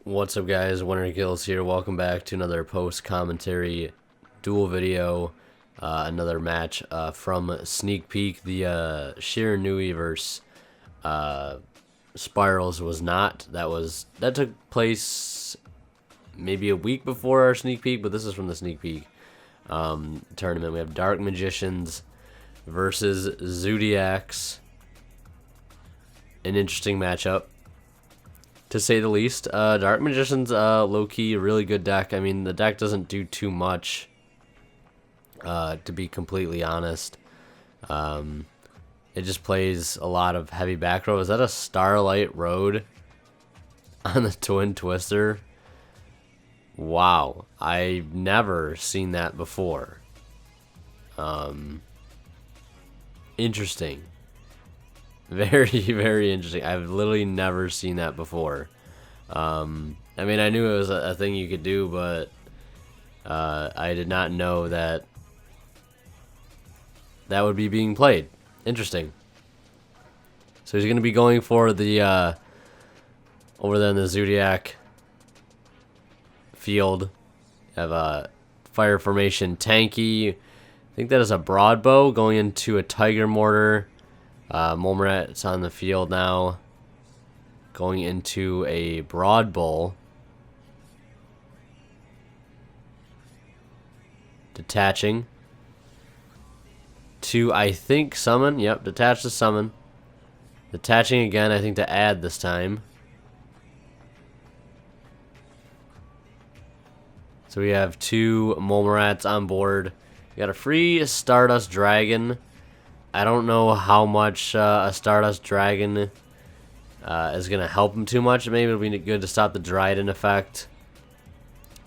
What's up, guys? Winter Kills here. Welcome back to another post-commentary duel video. Another match from Sneak Peek. The Shiranui versus Spirals was not. That took place maybe a week before our Sneak Peek, but this is from the Sneak Peek tournament. We have Dark Magicians versus Zoodiacs. An interesting matchup, to say the least. Dark Magician's low-key a really good deck. I mean, the deck doesn't do too much, to be completely honest. It just plays a lot of heavy back row. Is that a Starlight Road on the Twin Twister? Wow, I've never seen that before. Interesting. Very, very interesting. I've literally never seen that before. I mean, I knew it was a thing you could do, but I did not know that that would be being played. Interesting. So he's going to be going for the over there in the Zoodiac field. Have a fire formation tanky. I think that is a broadbow going into a tiger mortar. Molmaret's on the field now, going into a broad bull. Detaching to, I think, summon. Yep, detach to summon. Detaching again, I think, to add this time. So we have two Molmarats on board. We got a free Stardust Dragon. I don't know how much a Stardust Dragon is going to help him too much. Maybe it'll be good to stop the Dryden effect.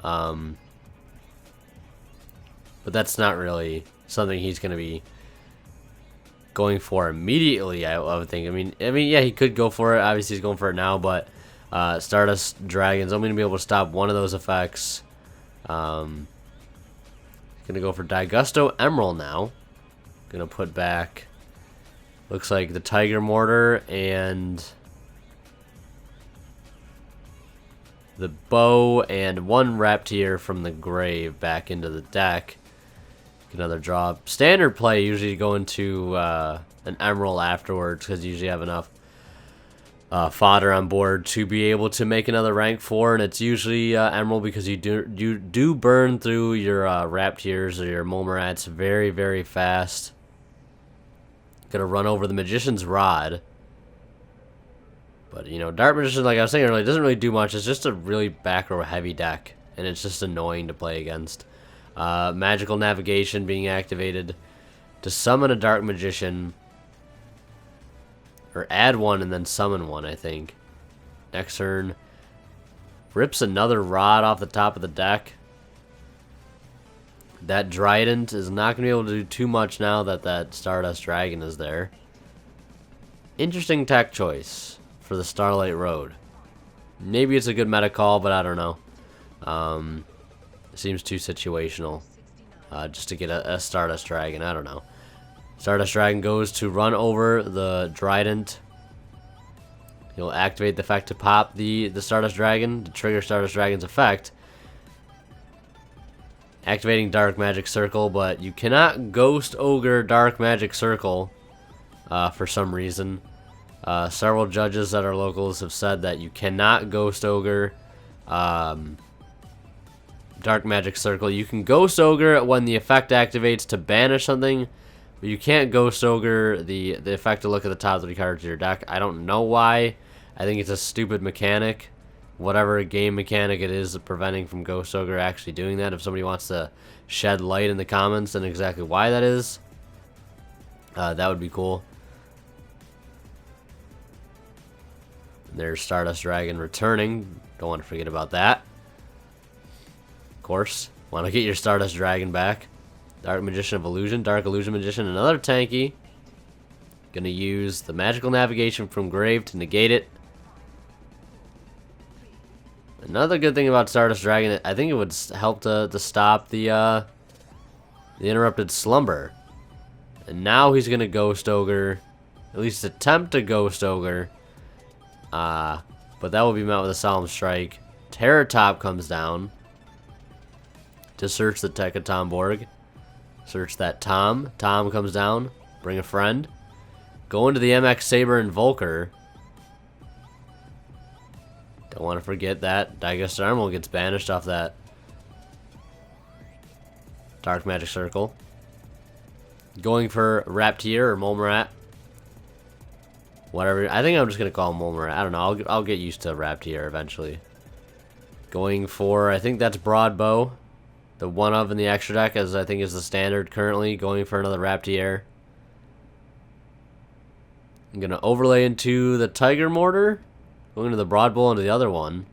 But that's not really something he's going to be going for immediately, I would think. I mean, yeah, he could go for it. Obviously, he's going for it now, but Stardust Dragon's only going to be able to stop one of those effects. Going to go for Daigusto Emerald now. Gonna put back, looks like the Tiger Mortar and the bow and one Raptor from the grave back into the deck. Another draw. Standard play usually go into an Emerald afterwards, because you usually have enough fodder on board to be able to make another rank 4, and it's usually Emerald, because you do burn through your Raptors or your Molmarats very, very fast. Gonna run over the Magician's Rod. But, you know, Dark Magician, like I was saying earlier, doesn't really do much. It's just a really back row heavy deck, and it's just annoying to play against. Magical Navigation being activated to summon a Dark Magician. Or add one and then summon one, I think. Next turn. Rips another Rod off the top of the deck. That Trident is not going to be able to do too much now that that Stardust Dragon is there. Interesting tech choice for the Starlight Road. Maybe it's a good meta call, but I don't know. It seems too situational just to get a Stardust Dragon. I don't know. Stardust Dragon goes to run over the Trident. He'll activate the effect to pop the Stardust Dragon to trigger Stardust Dragon's effect. Activating Dark Magic Circle, but you cannot Ghost Ogre Dark Magic Circle for some reason. Several judges that are locals have said that you cannot Ghost Ogre Dark Magic Circle. You can Ghost Ogre when the effect activates to banish something, but you can't Ghost Ogre the effect to look at the top 3 cards of your deck. I don't know why. I think it's a stupid mechanic. Whatever game mechanic it is preventing from Ghost Ogre actually doing that. If somebody wants to shed light in the comments on exactly why that is, that would be cool. There's Stardust Dragon returning. Don't want to forget about that. Of course, want to get your Stardust Dragon back. Dark Magician of Illusion, Dark Illusion Magician, another tanky. Gonna use the Magical Navigation from Grave to negate it. Another good thing about Stardust Dragon, I think it would help to stop the Interrupted Slumber. And now he's gonna Ghost Ogre, at least attempt to Ghost Ogre. But that will be met with a Solemn Strike. Terratop comes down to search the Techatomborg. Search that Tom. Tom comes down. Bring a friend. Go into the MX Saber and Volker. Don't want to forget that. Digestarmal gets banished off that Dark Magic Circle. Going for Raptier or Molmarat. Whatever. I think I'm just going to call him Molmarat. I don't know. I'll get used to Raptier eventually. Going for, I think that's Broadbow. The one of in the extra deck, as I think is the standard currently. Going for another Raptier. I'm going to overlay into the Tiger Mortar. Going to the Broadbow into the other one.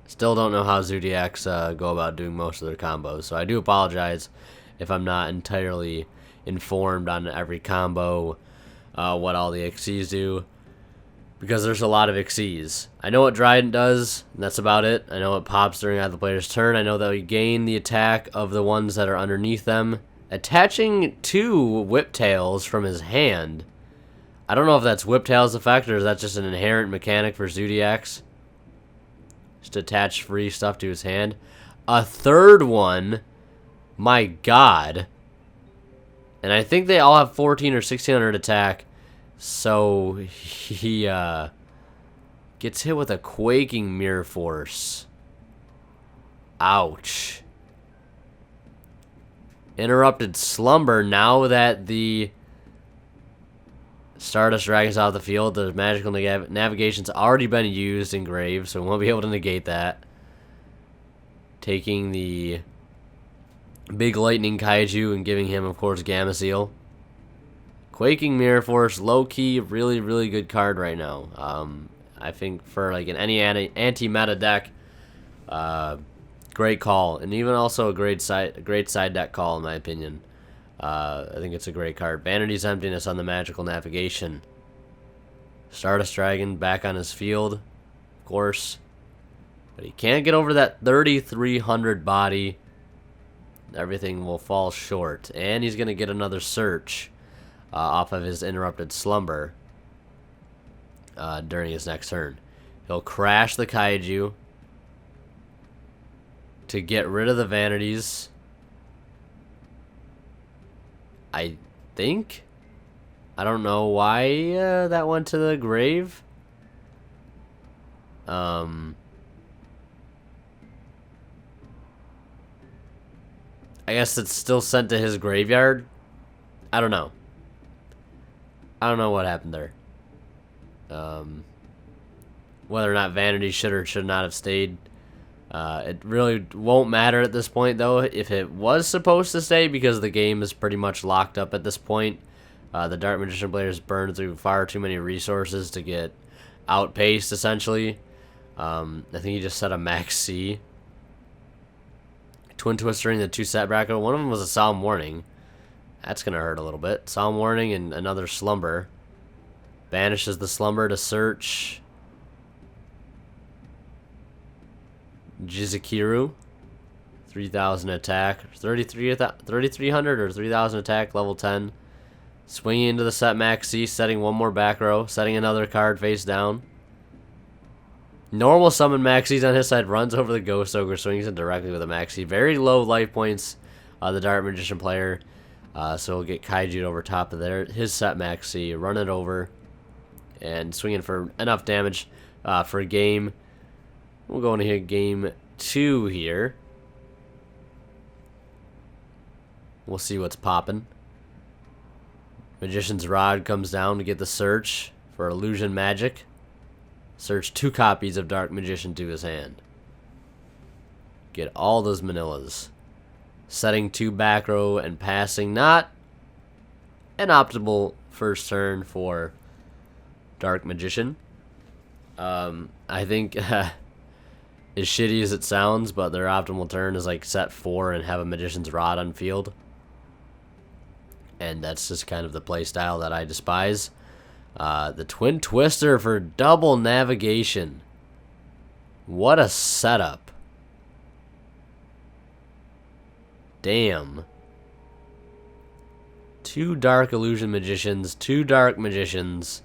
Still don't know how Zoodiacs go about doing most of their combos. So I do apologize if I'm not entirely informed on every combo, what all the Xyzs do. Because there's a lot of Xyzs. I know what Dryden does, and that's about it. I know it pops during either player's turn. I know that we gain the attack of the ones that are underneath them. Attaching 2 Whiptails from his hand. I don't know if that's Whiptail's effect, or is that just an inherent mechanic for Zoodiacs? Just attach free stuff to his hand. A third one. My god. And I think they all have 14 or 1600 attack. So he gets hit with a Quaking Mirror Force. Ouch. Interrupted Slumber. Now that the Stardust Dragon's out of the field, the magical navigation's already been used in Grave, so we won't be able to negate that. Taking the Big Lightning Kaiju and giving him, of course, Gamma Seal. Quaking Mirror Force, low-key, really, really good card right now. I think for like any anti-meta deck, great call, and even also a great side deck call in my opinion. I think it's a great card. Vanity's Emptiness on the magical navigation. Stardust Dragon back on his field, of course, but he can't get over that 3300 body. Everything will fall short, and he's gonna get another search off of his Interrupted Slumber during his next turn. He'll crash the Kaiju to get rid of the Vanities. I think. I don't know why that went to the grave. I guess it's still sent to his graveyard. I don't know. I don't know what happened there. Whether or not Vanity should or should not have stayed. It really won't matter at this point, though, if it was supposed to stay, because the game is pretty much locked up at this point. The Dark Magician players burned through far too many resources to get outpaced, essentially. I think he just set a max C. Twin Twistering the 2 set bracket. One of them was a Solemn Warning. That's going to hurt a little bit. Solemn Warning and another Slumber. Banishes the Slumber to search Jizukiru. 3,000 attack. 3,300 or 3,000 attack, level 10. Swinging into the set max C, setting one more back row. Setting another card face down. Normal summon Maxis on his side, runs over the Ghost Ogre, swings in directly with a Maxi. Very low life points, the Dark Magician player. So he'll get Kaiju over top of his set Maxi, run it over, and swing in for enough damage for a game. We'll go into here, game 2 here. We'll see what's popping. Magician's Rod comes down to get the search for Illusion Magic. Search 2 copies of Dark Magician to his hand. Get all those Manillas. Setting 2 back row and passing. Not an optimal first turn for Dark Magician. I think, as shitty as it sounds, but their optimal turn is like set 4 and have a Magician's Rod on field. And that's just kind of the play style that I despise. The Twin Twister for double navigation. What a setup. Damn. 2 Dark Illusion Magicians, 2 Dark Magicians.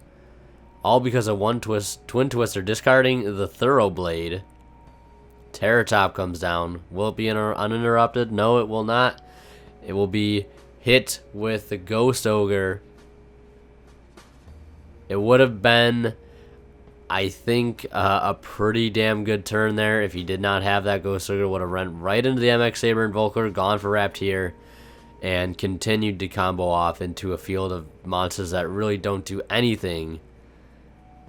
All because of one twin twister. Discarding the Thorough Blade. Terror Top comes down. Will it be uninterrupted? No, it will not. It will be hit with the Ghost Ogre. It would have been, I think, a pretty damn good turn there if he did not have that Ghost Ogre. Would have run right into the MX Saber Invoker, gone for Raptier, and continued to combo off into a field of monsters that really don't do anything.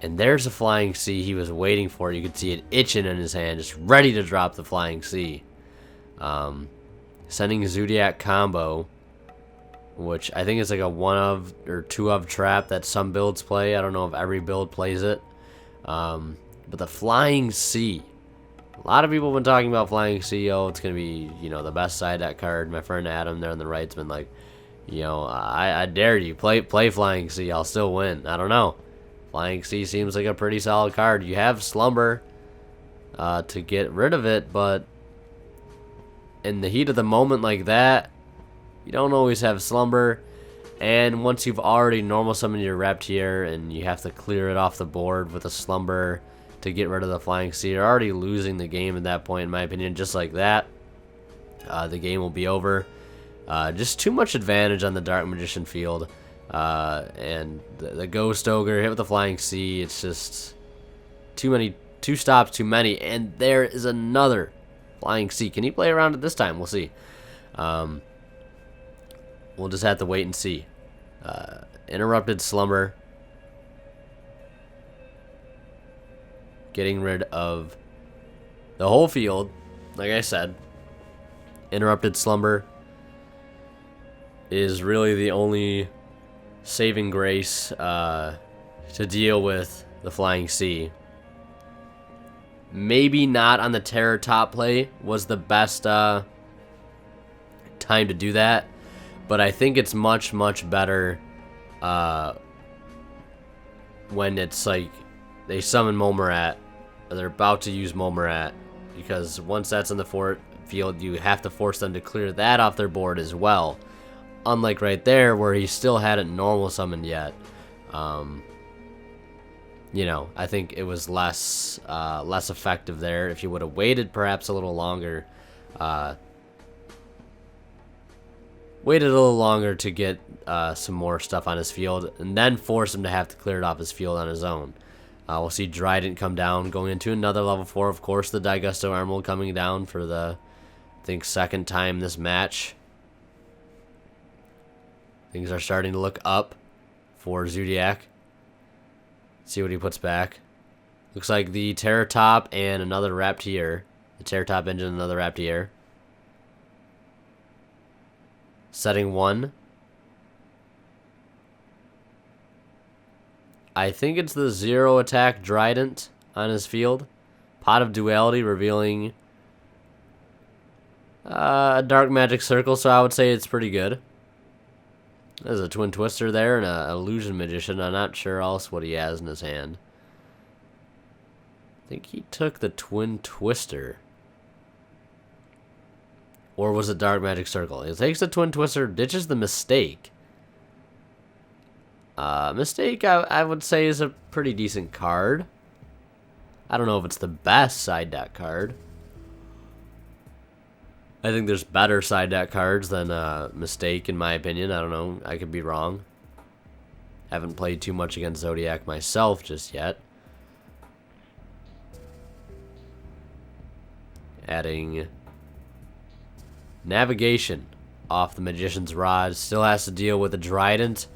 And there's a Flying C he was waiting for. You could see it itching in his hand, just ready to drop the Flying C. Sending Zoodiac combo, which I think is like a 1-of or 2-of trap that some builds play. I don't know if every build plays it. But the Flying C. A lot of people have been talking about Flying C. Oh, it's going to be, you know, the best side deck card. My friend Adam there on the right's been like, you know, I dare you. Play Flying C. I'll still win. I don't know. Flying C seems like a pretty solid card. You have Slumber to get rid of it, but in the heat of the moment like that, you don't always have Slumber. And once you've already normal summoned your Raptier and you have to clear it off the board with a Slumber to get rid of the Flying C, you're already losing the game at that point, in my opinion. Just like that, the game will be over. Just too much advantage on the Dark Magician field. And the Ghost Ogre hit with the Flying C. It's just two stops too many. And there is another Flying C. Can he play around it this time? We'll see. We'll just have to wait and see. Interrupted Slumber. Getting rid of the whole field. Like I said, Interrupted Slumber is really the only saving grace to deal with the Flying C. Maybe not on the Terror Top play was the best time to do that, but I think it's much better when it's like they summon Momarat, or they're about to use Momarat, because once that's in the field, you have to force them to clear that off their board as well. Unlike right there, where he still hadn't normal summoned yet. You know, I think it was less effective there. If you would have waited perhaps a little longer, to get some more stuff on his field, and then force him to have to clear it off his field on his own. We'll see Drident come down, going into another level 4. Of course, the Daigusto Emerald coming down for the, I think, second time this match. Things are starting to look up for Zoodiac. See what he puts back. Looks like the Terror Top and another Raptier. The Terror Top engine, another Raptier. Setting 1. I think it's the 0 attack Drident on his field. Pot of Duality revealing a Dark Magic Circle, so I would say it's pretty good. There's a Twin Twister there and an Illusion Magician. I'm not sure else what he has in his hand. I think he took the Twin Twister. Or was it Dark Magic Circle? He takes the Twin Twister, ditches the Mistake. Mistake, I would say, is a pretty decent card. I don't know if it's the best side deck card. I think there's better side deck cards than Mistake, in my opinion. I don't know. I could be wrong. Haven't played too much against Zoodiac myself just yet. Adding Navigation off the Magician's Rod. Still has to deal with the Drident,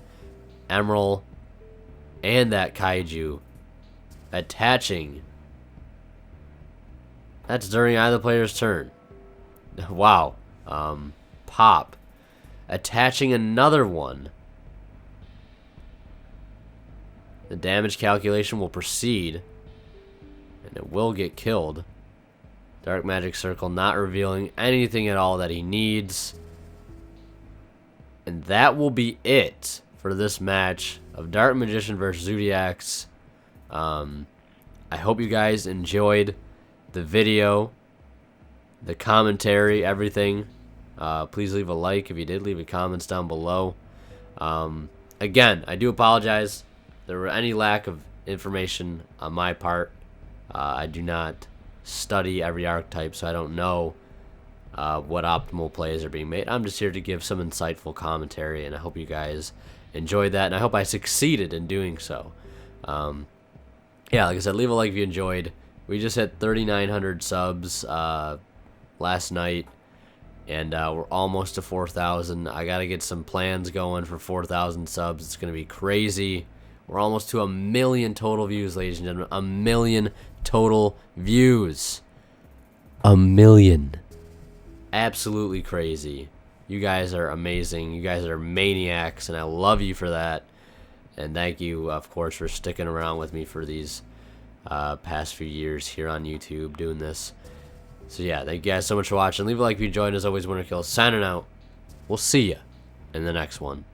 Emerald, and that Kaiju. Attaching. That's during either player's turn. Wow. Pop. Attaching another one. The damage calculation will proceed. And it will get killed. Dark Magic Circle not revealing anything at all that he needs. And that will be it for this match of Dark Magician versus Zoodiacs. I hope you guys enjoyed the video, the commentary, everything. Please leave a like if you did. Leave a comments down below. Again, I do apologize if there were any lack of information on my part. I do not study every archetype, so I don't know what optimal plays are being made. I'm just here to give some insightful commentary, and I hope you guys enjoyed that, and I hope I succeeded in doing so. Yeah, like I said, leave a like if you enjoyed. We just hit 3,900 subs last night, and we're almost to 4,000. I got to get some plans going for 4,000 subs. It's going to be crazy. We're almost to 1 million total views, ladies and gentlemen. 1 million total views. 1 million. Absolutely crazy. You guys are amazing. You guys are maniacs, and I love you for that. And thank you, of course, for sticking around with me for these past few years here on YouTube doing this. So yeah, thank you guys so much for watching. Leave a like if you enjoyed. As always, Winter Kill signing out. We'll see ya in the next one.